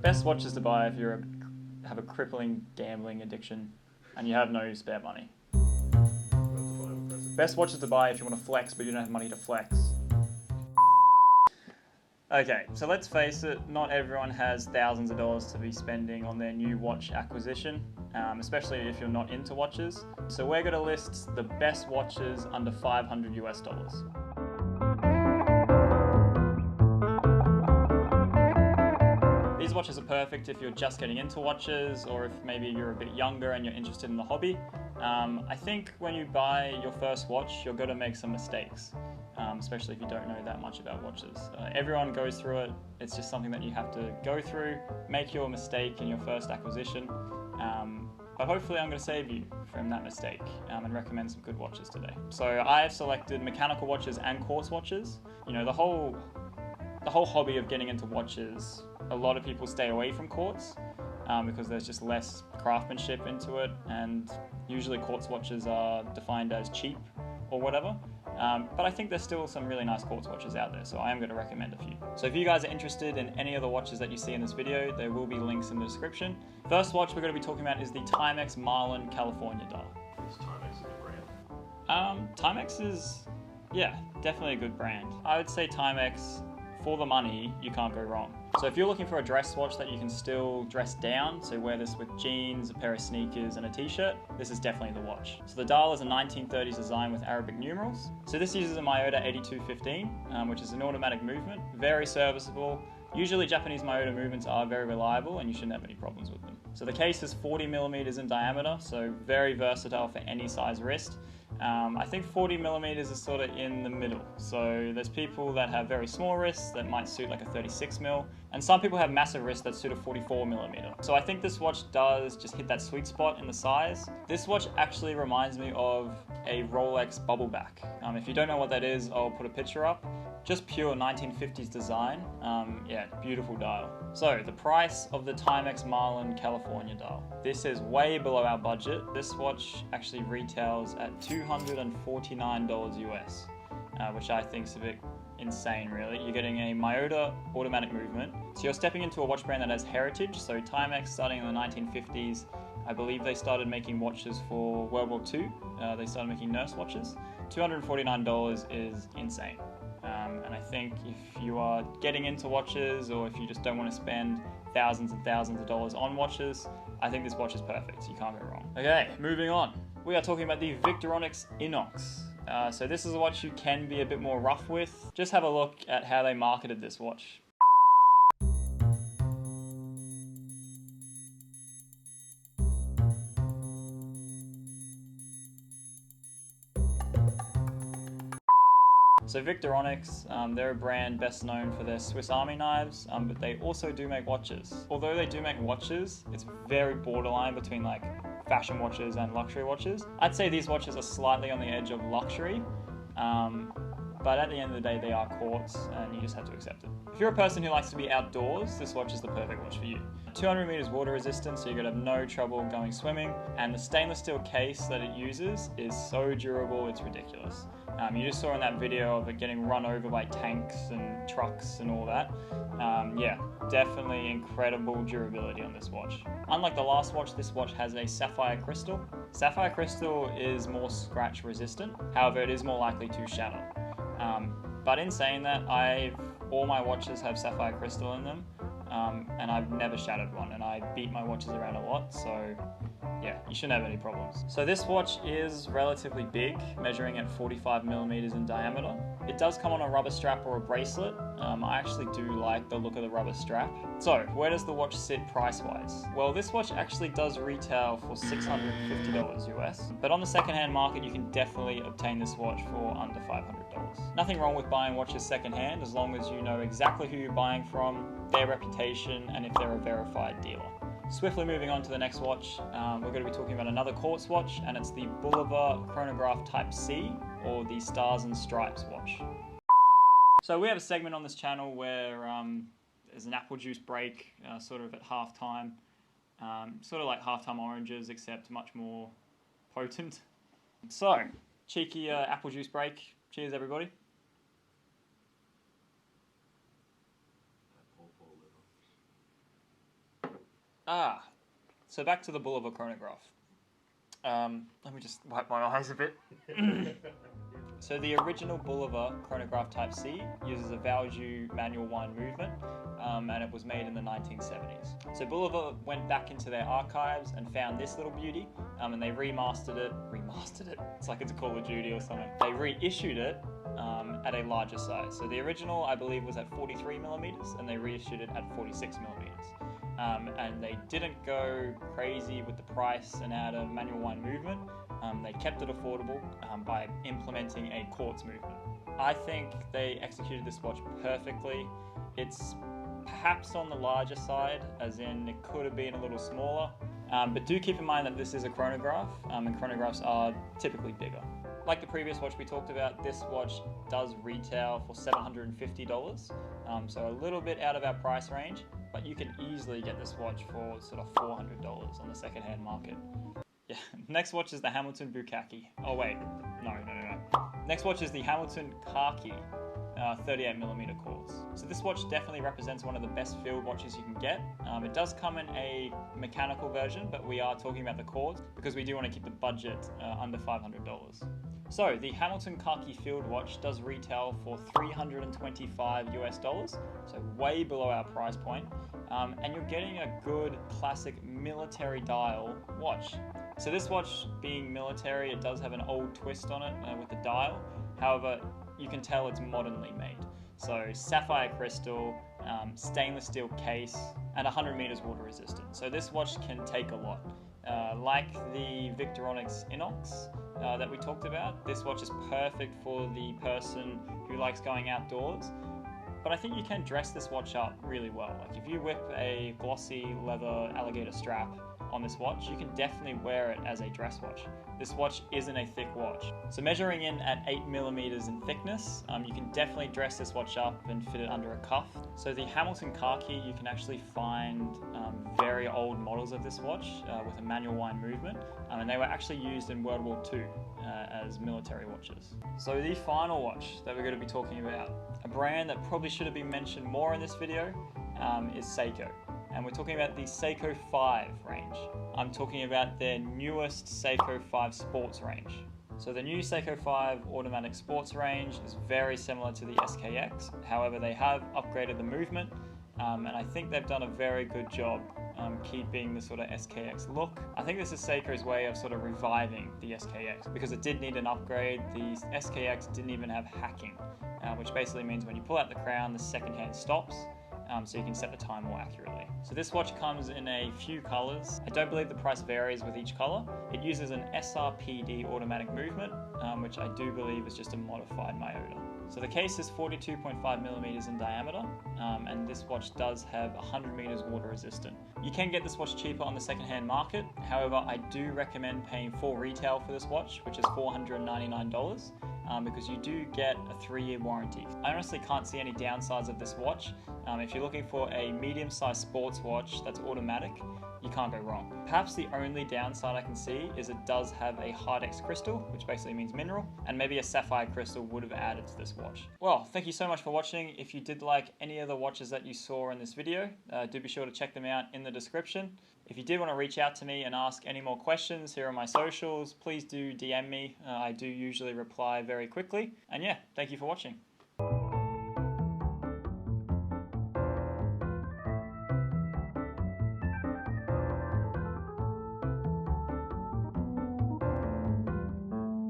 Best watches to buy if you have a crippling gambling addiction and you have no spare money. Best watches to buy if you want to flex but you don't have money to flex. Okay, so let's face it, not everyone has thousands of dollars to be spending on their new watch acquisition, especially if you're not into watches. So we're going to list the best watches under $500 US. These watches are perfect if you're just getting into watches, or if maybe you're a bit younger and you're interested in the hobby. I think when you buy your first watch, you're going to make some mistakes, especially if you don't know that much about watches. Everyone goes through it. It's just something that you have to go through, make your mistake in your first acquisition. But hopefully I'm going to save you from that mistake and recommend some good watches today. So I've selected mechanical watches and quartz watches. You know, the whole hobby of getting into watches, a lot of people stay away from quartz because there's just less craftsmanship into it, and usually quartz watches are defined as cheap or whatever. But I think there's still some really nice quartz watches out there, so I am going to recommend a few. So if you guys are interested in any of the watches that you see in this video, there will be links in the description. First watch we're going to be talking about is the Timex Marlin California dial. Is Timex a good brand? Timex is, yeah, definitely a good brand. I would say Timex, for the money, you can't go wrong. So if you're looking for a dress watch that you can still dress down, so wear this with jeans, a pair of sneakers and a t-shirt, this is definitely the watch. So the dial is a 1930s design with Arabic numerals. So this uses a Miyota 8215, which is an automatic movement, very serviceable. Usually Japanese Miyota movements are very reliable and you shouldn't have any problems with them. So the case is 40 millimeters in diameter, so very versatile for any size wrist. I think 40 millimeters is sort of in the middle. So there's people that have very small wrists that might suit like a 36 mil, and some people have massive wrists that suit a 44 millimeter. So I think this watch does just hit that sweet spot in the size. This watch actually reminds me of a Rolex Bubbleback. If you don't know what that is, I'll put a picture up. Just pure 1950s design. Yeah, beautiful dial. So the price of the Timex Marlin California dial. This is way below our budget. This watch actually retails at $249 US, which I think is a bit insane really. You're getting a Miyota automatic movement. So you're stepping into a watch brand that has heritage. So Timex, starting in the 1950s, I believe they started making watches for World War II. They started making nurse watches. $249 is insane. And I think if you are getting into watches, or if you just don't want to spend thousands and thousands of dollars on watches, I think this watch is perfect. You can't go wrong. Okay, moving on. We are talking about the Onyx Onyx. So this is a watch you can be a bit more rough with. Just have a look at how they marketed this watch. So Onyx, they're a brand best known for their Swiss Army knives, but they also do make watches. Although they do make watches, it's very borderline between like fashion watches and luxury watches. I'd say these watches are slightly on the edge of luxury, but at the end of the day they are quartz and you just have to accept it. If you're a person who likes to be outdoors, this watch is the perfect watch for you. 200 meters water resistant, so you're gonna have no trouble going swimming, and the stainless steel case that it uses is so durable, it's ridiculous. You just saw in that video of it getting run over by tanks and trucks and all that. Yeah, definitely incredible durability on this watch. Unlike the last watch, this watch has a sapphire crystal. Sapphire crystal is more scratch resistant, however it is more likely to shatter. But in saying that, all my watches have sapphire crystal in them, and I've never shattered one, and I beat my watches around a lot, so yeah, you shouldn't have any problems. So this watch is relatively big, measuring at 45 millimeters in diameter. It does come on a rubber strap or a bracelet. I actually do like the look of the rubber strap. So where does the watch sit price-wise? Well, this watch actually does retail for $650 US, but on the secondhand market, you can definitely obtain this watch for under $500. Nothing wrong with buying watches secondhand, as long as you know exactly who you're buying from, their reputation, and if they're a verified dealer. Swiftly moving on to the next watch, we're going to be talking about another quartz watch, and it's the Boulevard Chronograph Type C, or the Stars and Stripes watch. So we have a segment on this channel where there's an apple juice break, sort of at halftime, sort of like halftime oranges, except much more potent. So, cheeky apple juice break. Cheers, everybody. So back to the Bulova chronograph. Let me just wipe my eyes a bit. So the original Bulova chronograph Type C uses a Valjoux manual wind movement, and it was made in the 1970s. So Bulova went back into their archives and found this little beauty, and they remastered it. It's like it's a Call of Duty or something. They reissued it at a larger size. So the original, I believe, was at 43 millimeters, and they reissued it at 46 millimeters. And they didn't go crazy with the price and add a manual wind movement. They kept it affordable by implementing a quartz movement. I think they executed this watch perfectly. It's perhaps on the larger side, as in it could have been a little smaller, but do keep in mind that this is a chronograph, and chronographs are typically bigger. Like the previous watch we talked about, this watch does retail for $750, so a little bit out of our price range, but you can easily get this watch for sort of $400 on the second-hand market. Yeah, next watch is the Hamilton Khaki. Oh wait, no. Next watch is the Hamilton Khaki 38mm quartz. So this watch definitely represents one of the best field watches you can get. It does come in a mechanical version, but we are talking about the quartz because we do want to keep the budget under $500. So the Hamilton Khaki field watch does retail for $325 US, so way below our price point, and you're getting a good classic military dial watch. So this watch being military, it does have an old twist on it with the dial. However, you can tell it's modernly made. So sapphire crystal, stainless steel case, and 100 meters water resistant. So this watch can take a lot. Like the Onyx Inox that we talked about, this watch is perfect for the person who likes going outdoors. But I think you can dress this watch up really well. Like if you whip a glossy leather alligator strap on this watch, you can definitely wear it as a dress watch. This watch isn't a thick watch. So measuring in at 8mm in thickness, you can definitely dress this watch up and fit it under a cuff. So the Hamilton Khaki, you can actually find very old models of this watch with a manual wind movement, and they were actually used in World War II as military watches. So the final watch that we're going to be talking about, a brand that probably should have been mentioned more in this video, is Seiko. And we're talking about the Seiko 5 range. I'm talking about their newest Seiko 5 Sports range. So the new Seiko 5 automatic sports range is very similar to the SKX. However, they have upgraded the movement, and I think they've done a very good job keeping the sort of SKX look. I think this is Seiko's way of sort of reviving the SKX because it did need an upgrade. The SKX didn't even have hacking, which basically means when you pull out the crown, the second hand stops. So you can set the time more accurately. So this watch comes in a few colors. I don't believe the price varies with each color. It uses an SRPD automatic movement, which I do believe is just a modified Miyota. So the case is 42.5mm in diameter, and this watch does have 100 meters water resistant. You can get this watch cheaper on the second-hand market. However, I do recommend paying full retail for this watch, which is $499. Because you do get a 3-year warranty. I honestly can't see any downsides of this watch. If you're looking for a medium-sized sports watch that's automatic, you can't go wrong. Perhaps the only downside I can see is it does have a Hardex crystal, which basically means mineral, and maybe a sapphire crystal would have added to this watch. Well, thank you so much for watching. If you did like any of the watches that you saw in this video, do be sure to check them out in the description. If you did want to reach out to me and ask any more questions, here are my socials. Please do DM me. I do usually reply very quickly. And yeah, thank you for watching.